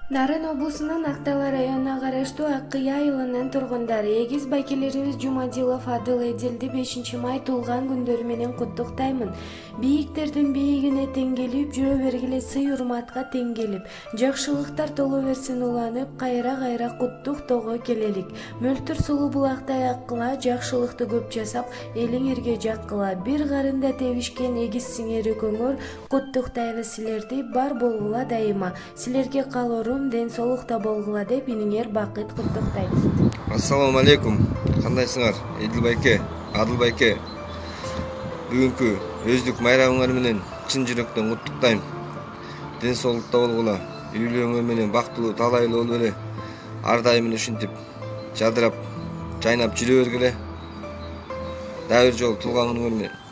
Нарын облусунун Актала районуна караштуу Ак Кыя айылынын тургундары эгиз байкелерибиз Жумадилов Адыл Эдилди 5 май туулган күндөрү менен куттуктаймын. Бийиктердин бийигине тең келип, жүрө бергиле сый урматка тең келип, жакшылыктар толо берсин уланып, кайра куттуктоого келелик. Мөлтүр сулуу булактай аккыла, жакшылыкты көп жасап, элиңерге жаккыла. Бир карында тебишкен эгиз сиңери көңөр, куттуктайлы силерди, бар болгула дайыма. Силерге калоорум ден соолукта болгула деп иниңер Бакыт куттуктайт. Ассаламу алейкум. Кандайсыңар? Эдил байке, Адыл байке. Бүгүнкү өздүк майрамыңар менен чын жүрөктөн куттуктайм. Ден соолукта болгула, үйлөрүңөр менен бактылуу, талайлуу болуп эле. Ар дайым ушинтип жадырап, жайнап жүрө бергиле. Дагы бир жолу туулган күнүңөр менен